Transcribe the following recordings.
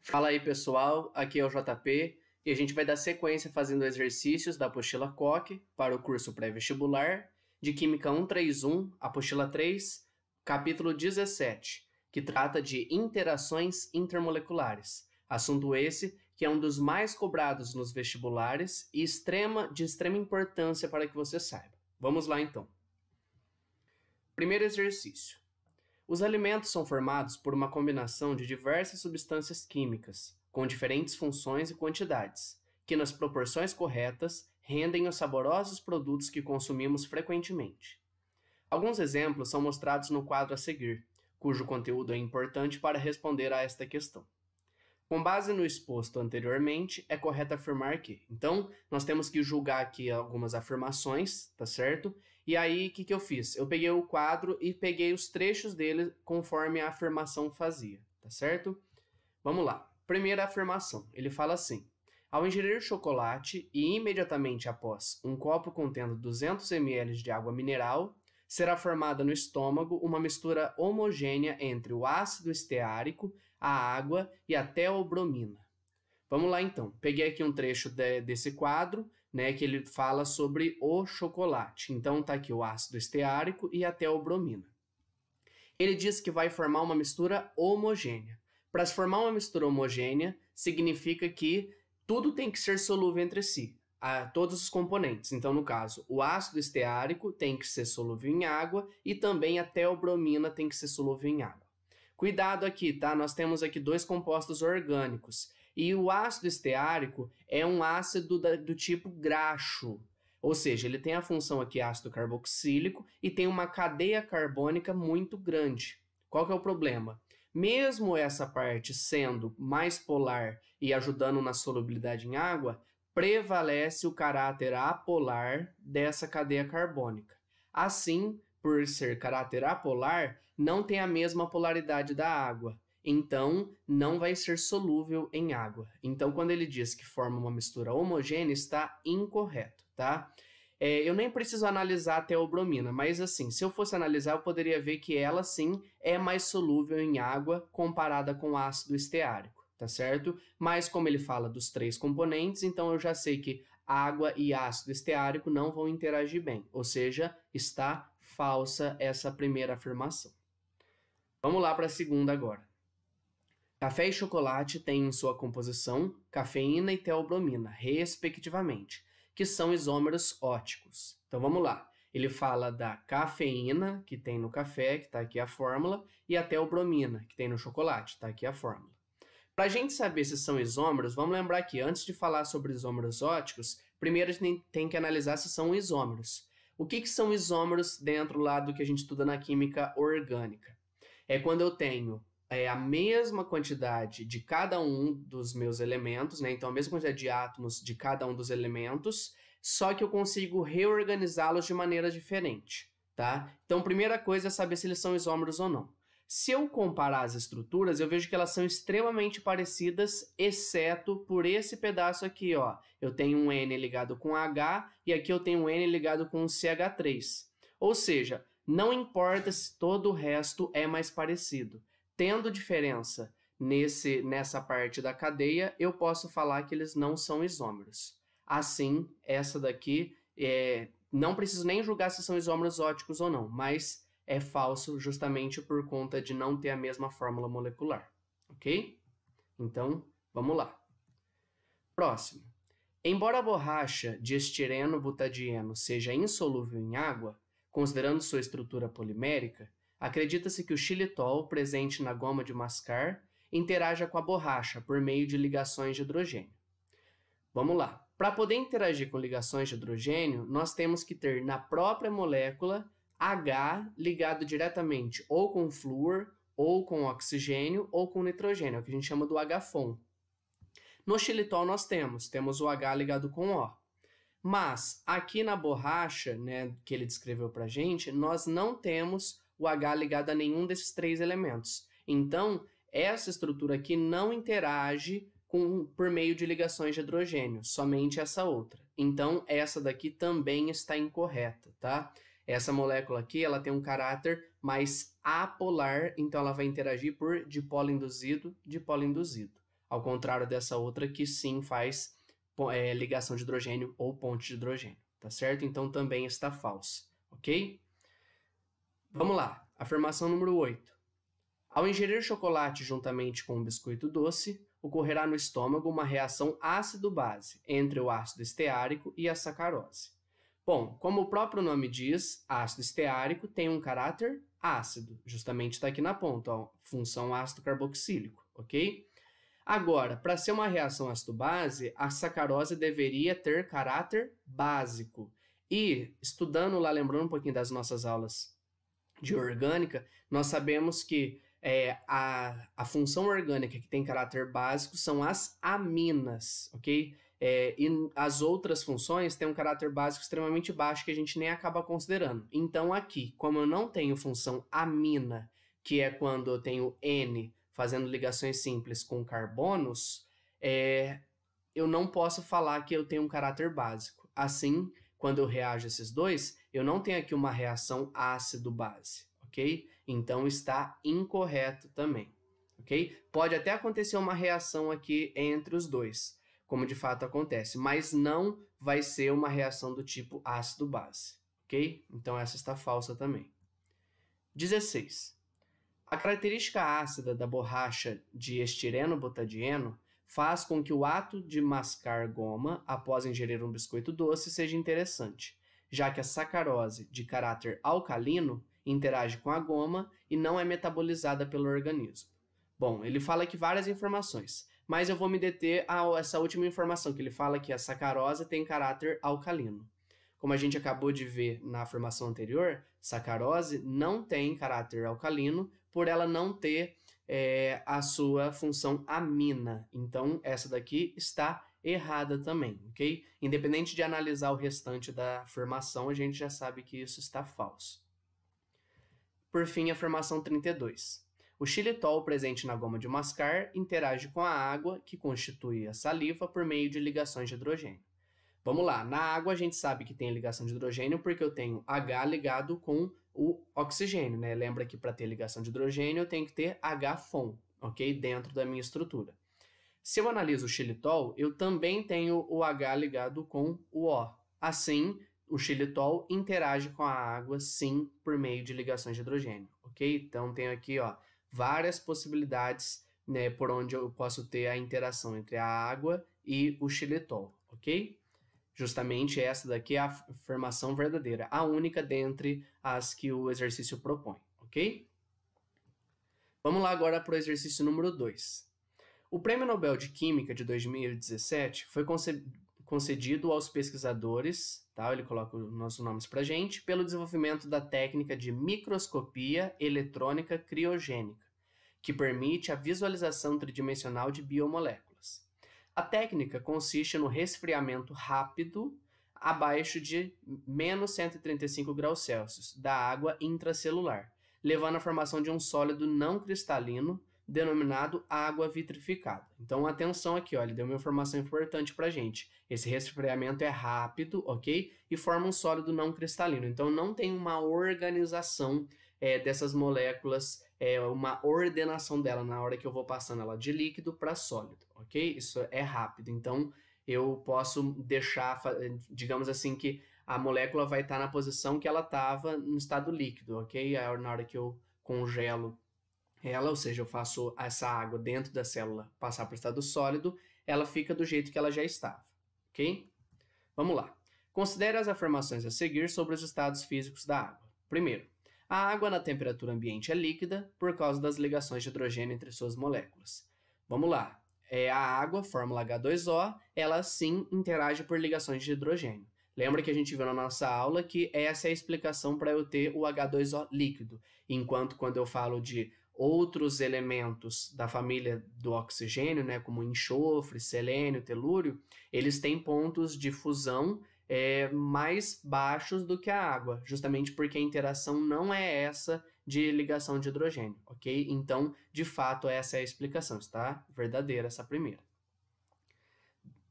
Fala aí, pessoal, aqui é o JP e a gente vai dar sequência fazendo exercícios da apostila Koch para o curso pré-vestibular de Química 131, apostila 3, capítulo 17, que trata de interações intermoleculares. Assunto esse que é um dos mais cobrados nos vestibulares e de extrema importância para que você saiba. Vamos lá então. Primeiro exercício. Os alimentos são formados por uma combinação de diversas substâncias químicas, com diferentes funções e quantidades, que nas proporções corretas rendem os saborosos produtos que consumimos frequentemente. Alguns exemplos são mostrados no quadro a seguir, cujo conteúdo é importante para responder a esta questão. Com base no exposto anteriormente, é correto afirmar que... Então, nós temos que julgar aqui algumas afirmações, tá certo? E aí, o que eu fiz? Eu peguei o quadro e peguei os trechos dele conforme a afirmação fazia, tá certo? Vamos lá. Primeira afirmação, ele fala assim: ao ingerir chocolate e imediatamente após um copo contendo 200 ml de água mineral, será formada no estômago uma mistura homogênea entre o ácido esteárico, a água e a teobromina. Vamos lá então. Peguei aqui um trecho desse quadro, né, que ele fala sobre o chocolate. Então tá aqui o ácido esteárico e a teobromina. Ele diz que vai formar uma mistura homogênea. Para se formar uma mistura homogênea, significa que tudo tem que ser solúvel entre si. Todos os componentes. Então, no caso, o ácido esteárico tem que ser solúvel em água e também a teobromina tem que ser solúvel em água. Cuidado aqui, tá? Nós temos aqui dois compostos orgânicos e o ácido esteárico é um ácido do tipo graxo, ou seja, ele tem a função aqui ácido carboxílico e tem uma cadeia carbônica muito grande. Qual que é o problema? Mesmo essa parte sendo mais polar e ajudando na solubilidade em água, prevalece o caráter apolar dessa cadeia carbônica. Assim, por ser caráter apolar, não tem a mesma polaridade da água. Então, não vai ser solúvel em água. Então, quando ele diz que forma uma mistura homogênea, está incorreto, tá? Eu nem preciso analisar a teobromina, mas assim, se eu fosse analisar, eu poderia ver que ela, sim, é mais solúvel em água comparada com o ácido esteárico. Tá certo? Mas como ele fala dos três componentes, então eu já sei que água e ácido esteárico não vão interagir bem, ou seja, está falsa essa primeira afirmação. Vamos lá para a segunda agora. Café e chocolate têm em sua composição cafeína e teobromina, respectivamente, que são isômeros óticos. Então vamos lá. Ele fala da cafeína, que tem no café, que está aqui a fórmula, e a teobromina, que tem no chocolate, está aqui a fórmula. Para a gente saber se são isômeros, vamos lembrar que antes de falar sobre isômeros óticos, primeiro a gente tem que analisar se são isômeros. O que são isômeros dentro lá do que a gente estuda na química orgânica? É quando eu tenho a mesma quantidade de cada um dos meus elementos, né? Então a mesma quantidade de átomos de cada um dos elementos, só que eu consigo reorganizá-los de maneira diferente, tá? Então, primeira coisa é saber se eles são isômeros ou não. Se eu comparar as estruturas, eu vejo que elas são extremamente parecidas, exceto por esse pedaço aqui, ó. Eu tenho um N ligado com H e aqui eu tenho um N ligado com CH3. Ou seja, não importa se todo o resto é mais parecido. Tendo diferença nessa parte da cadeia, eu posso falar que eles não são isômeros. Assim, essa daqui, não preciso nem julgar se são isômeros óticos ou não, mas é falso justamente por conta de não ter a mesma fórmula molecular, ok? Então, vamos lá. Próximo. Embora a borracha de estireno butadieno seja insolúvel em água, considerando sua estrutura polimérica, acredita-se que o xilitol presente na goma de mascar interaja com a borracha por meio de ligações de hidrogênio. Vamos lá. Para poder interagir com ligações de hidrogênio, nós temos que ter na própria molécula H ligado diretamente ou com flúor, ou com oxigênio, ou com nitrogênio, que a gente chama do H-FON. No xilitol nós temos o H ligado com O. Mas aqui na borracha, né, que ele descreveu para a gente, nós não temos o H ligado a nenhum desses três elementos. Então, essa estrutura aqui não interage por meio de ligações de hidrogênio, somente essa outra. Então, essa daqui também está incorreta, tá? Essa molécula aqui, ela tem um caráter mais apolar, então ela vai interagir por dipolo induzido, dipolo induzido. ao contrário dessa outra que sim faz ligação de hidrogênio ou ponte de hidrogênio, tá certo? Então também está falsa, ok? Vamos lá, afirmação número 8. Ao ingerir chocolate juntamente com um biscoito doce, ocorrerá no estômago uma reação ácido-base entre o ácido esteárico e a sacarose. Bom, como o próprio nome diz, ácido esteárico tem um caráter ácido, justamente está aqui na ponta, ó, função ácido carboxílico, ok? Agora, para ser uma reação ácido-base, a sacarose deveria ter caráter básico. E, estudando lá, lembrando um pouquinho das nossas aulas de orgânica, nós sabemos que a função orgânica que tem caráter básico são as aminas, ok? E as outras funções têm um caráter básico extremamente baixo que a gente nem acaba considerando. Então aqui, como eu não tenho função amina, que é quando eu tenho N fazendo ligações simples com carbonos, eu não posso falar que eu tenho um caráter básico. Assim, quando eu reajo esses dois, eu não tenho aqui uma reação ácido-base, ok? Então está incorreto também, ok? Pode até acontecer uma reação aqui entre os dois, como de fato acontece, mas não vai ser uma reação do tipo ácido-base, ok? Então essa está falsa também. 16. A característica ácida da borracha de estireno-butadieno faz com que o ato de mascar goma após ingerir um biscoito doce seja interessante, já que a sacarose de caráter alcalino interage com a goma e não é metabolizada pelo organismo. Bom, ele fala aqui várias informações, mas eu vou me deter a essa última informação, que ele fala que a sacarose tem caráter alcalino. Como a gente acabou de ver na afirmação anterior, sacarose não tem caráter alcalino por ela não ter a sua função amina. Então, essa daqui está errada também, ok? Independente de analisar o restante da afirmação, a gente já sabe que isso está falso. Por fim, a afirmação 32. O xilitol presente na goma de mascar interage com a água, que constitui a saliva, por meio de ligações de hidrogênio. Vamos lá, na água a gente sabe que tem ligação de hidrogênio porque eu tenho H ligado com o oxigênio, né? Lembra que para ter ligação de hidrogênio eu tenho que ter H-FON, ok? Dentro da minha estrutura. Se eu analiso o xilitol, eu também tenho o H ligado com o O. Assim, o xilitol interage com a água, sim, por meio de ligações de hidrogênio, ok? Então, tenho aqui, ó, várias possibilidades, né, por onde eu posso ter a interação entre a água e o xilitol, ok? Justamente essa daqui é a afirmação verdadeira, a única dentre as que o exercício propõe, ok? Vamos lá agora para o exercício número 2. O Prêmio Nobel de Química de 2017 foi concedido aos pesquisadores, tá? Ele coloca os nossos nomes para a gente, pelo desenvolvimento da técnica de microscopia eletrônica criogênica, que permite a visualização tridimensional de biomoléculas. A técnica consiste no resfriamento rápido abaixo de menos 135 graus Celsius da água intracelular, levando à formação de um sólido não cristalino denominado água vitrificada. Então, atenção aqui, ó, ele deu uma informação importante para a gente. Esse resfriamento é rápido, ok? E forma um sólido não cristalino. Então, não tem uma organização dessas moléculas, uma ordenação dela na hora que eu vou passando ela de líquido para sólido, ok? Isso é rápido. Então, eu posso deixar, digamos assim, que a molécula vai estar na posição que ela estava no estado líquido, ok? Na hora que eu congelo ela, ou seja, eu faço essa água dentro da célula passar para o estado sólido, ela fica do jeito que ela já estava, ok? Vamos lá. Considere as afirmações a seguir sobre os estados físicos da água. Primeiro, a água na temperatura ambiente é líquida por causa das ligações de hidrogênio entre suas moléculas. Vamos lá. A água, fórmula H2O, ela sim interage por ligações de hidrogênio. Lembra que a gente viu na nossa aula que essa é a explicação para eu ter o H2O líquido, enquanto quando eu falo de outros elementos da família do oxigênio, né, como enxofre, selênio, telúrio, eles têm pontos de fusão mais baixos do que a água, justamente porque a interação não é essa de ligação de hidrogênio, ok? Então, de fato, essa é a explicação, está verdadeira essa primeira.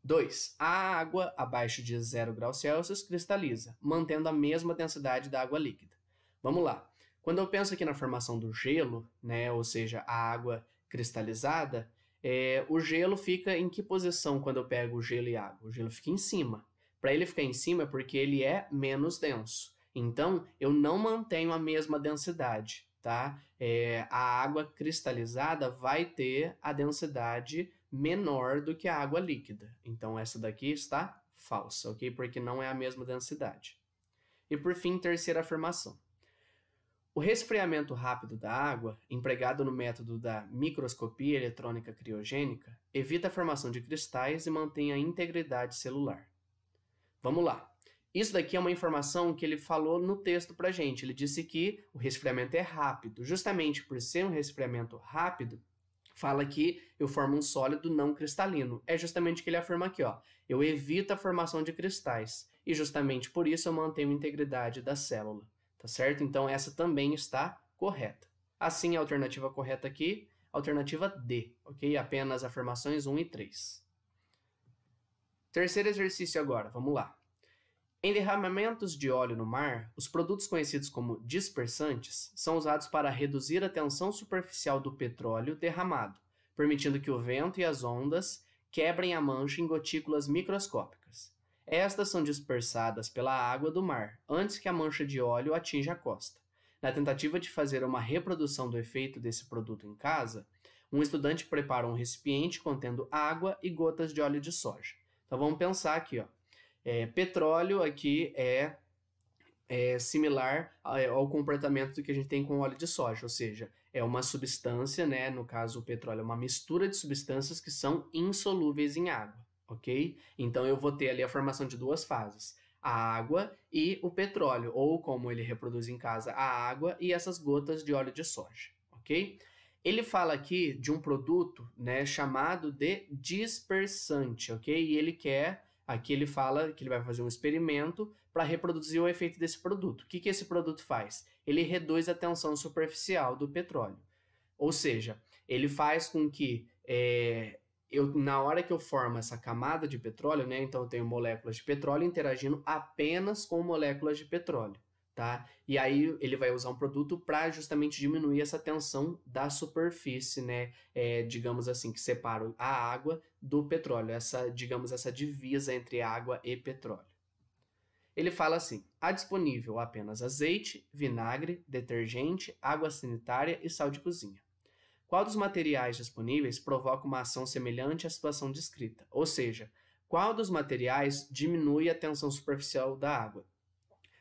2. A água abaixo de 0 graus Celsius cristaliza, mantendo a mesma densidade da água líquida. Vamos lá. Quando eu penso aqui na formação do gelo, né, ou seja, a água cristalizada, O gelo fica em que posição quando eu pego o gelo e água? O gelo fica em cima. Para ele ficar em cima é porque ele é menos denso. Então, eu não mantenho a mesma densidade, tá? A água cristalizada vai ter a densidade menor do que a água líquida. Então, essa daqui está falsa, ok? Porque não é a mesma densidade. E por fim, terceira afirmação. O resfriamento rápido da água, empregado no método da microscopia eletrônica criogênica, evita a formação de cristais e mantém a integridade celular. Vamos lá. Isso daqui é uma informação que ele falou no texto pra gente. Ele disse que o resfriamento é rápido. Justamente por ser um resfriamento rápido, fala que eu formo um sólido não cristalino. É justamente o que ele afirma aqui, ó. Eu evito a formação de cristais. E justamente por isso eu mantenho a integridade da célula. Tá certo? Então essa também está correta. Assim, a alternativa correta aqui, alternativa D, ok? Apenas afirmações 1 e 3. Terceiro exercício agora, vamos lá. Em derramamentos de óleo no mar, os produtos conhecidos como dispersantes são usados para reduzir a tensão superficial do petróleo derramado, permitindo que o vento e as ondas quebrem a mancha em gotículas microscópicas. Estas são dispersadas pela água do mar antes que a mancha de óleo atinja a costa. Na tentativa de fazer uma reprodução do efeito desse produto em casa, um estudante prepara um recipiente contendo água e gotas de óleo de soja. Então vamos pensar aqui, ó. Petróleo aqui é similar ao comportamento que a gente tem com óleo de soja, ou seja, é uma substância, né? No caso o petróleo é uma mistura de substâncias que são insolúveis em água. Ok? Então, eu vou ter ali a formação de duas fases, a água e o petróleo, ou como ele reproduz em casa, a água e essas gotas de óleo de soja, ok? Ele fala aqui de um produto, né, chamado de dispersante, ok? E aqui ele fala que ele vai fazer um experimento para reproduzir o efeito desse produto. O que esse produto faz? Ele reduz a tensão superficial do petróleo, ou seja, ele faz com que na hora que eu formo essa camada de petróleo, né, então eu tenho moléculas de petróleo interagindo apenas com moléculas de petróleo, tá? E aí ele vai usar um produto para justamente diminuir essa tensão da superfície, né, digamos assim, que separa a água do petróleo, essa divisa entre água e petróleo. Ele fala assim: há disponível apenas azeite, vinagre, detergente, água sanitária e sal de cozinha. Qual dos materiais disponíveis provoca uma ação semelhante à situação descrita? Ou seja, qual dos materiais diminui a tensão superficial da água?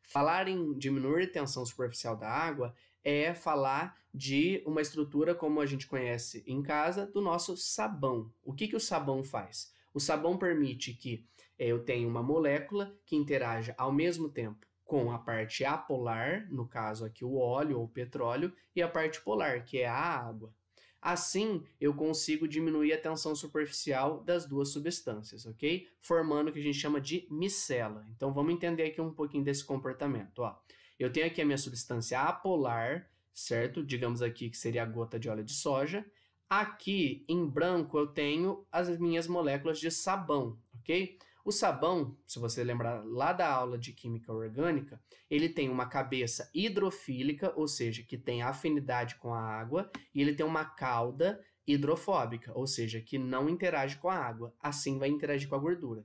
Falar em diminuir a tensão superficial da água é falar de uma estrutura como a gente conhece em casa do nosso sabão. O que o sabão faz? O sabão permite que eu tenha uma molécula que interaja ao mesmo tempo com a parte apolar, no caso aqui o óleo ou o petróleo, e a parte polar, que é a água. Assim, eu consigo diminuir a tensão superficial das duas substâncias, ok? Formando o que a gente chama de micela. Então, vamos entender aqui um pouquinho desse comportamento. Ó, eu tenho aqui a minha substância apolar, certo? Digamos aqui que seria a gota de óleo de soja. Aqui, em branco, eu tenho as minhas moléculas de sabão, ok? O sabão, se você lembrar lá da aula de química orgânica, ele tem uma cabeça hidrofílica, ou seja, que tem afinidade com a água, e ele tem uma cauda hidrofóbica, ou seja, que não interage com a água, assim vai interagir com a gordura.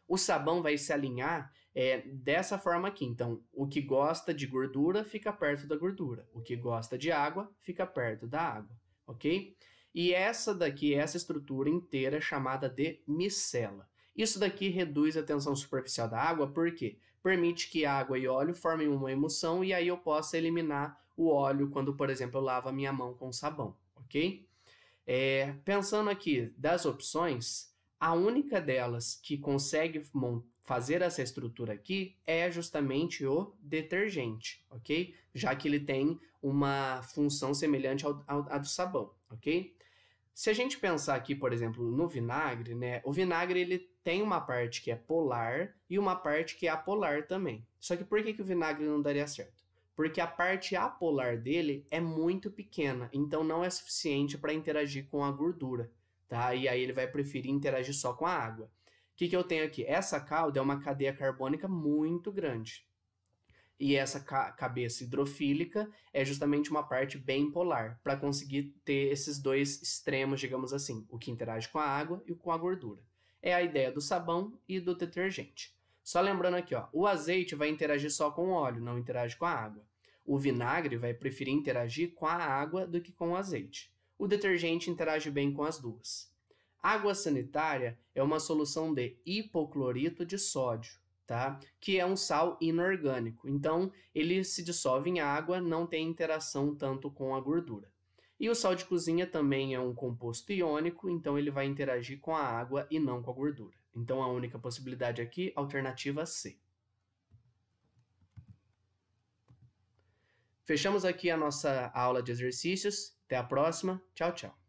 O sabão vai se alinhar dessa forma aqui, então o que gosta de gordura fica perto da gordura, o que gosta de água fica perto da água, ok? E essa estrutura inteira é chamada de micela. Isso daqui reduz a tensão superficial da água, porque permite que água e óleo formem uma emulsão e aí eu possa eliminar o óleo quando, por exemplo, eu lavo a minha mão com sabão, ok? Pensando aqui das opções, a única delas que consegue fazer essa estrutura aqui é justamente o detergente, ok? Já que ele tem uma função semelhante à do sabão, ok? Se a gente pensar aqui, por exemplo, no vinagre, né? O vinagre ele tem uma parte que é polar e uma parte que é apolar também. Só que por que o vinagre não daria certo? Porque a parte apolar dele é muito pequena, então não é suficiente para interagir com a gordura, tá? E aí ele vai preferir interagir só com a água. O que eu tenho aqui? Essa cauda é uma cadeia carbônica muito grande. E essa cabeça hidrofílica é justamente uma parte bem polar, para conseguir ter esses dois extremos, digamos assim, o que interage com a água e com a gordura. É a ideia do sabão e do detergente. Só lembrando aqui, ó, o azeite vai interagir só com o óleo, não interage com a água. O vinagre vai preferir interagir com a água do que com o azeite. O detergente interage bem com as duas. Água sanitária é uma solução de hipoclorito de sódio, tá? Que é um sal inorgânico. Então, ele se dissolve em água, não tem interação tanto com a gordura. E o sal de cozinha também é um composto iônico, então ele vai interagir com a água e não com a gordura. Então, a única possibilidade aqui, alternativa C. Fechamos aqui a nossa aula de exercícios. Até a próxima. Tchau, tchau.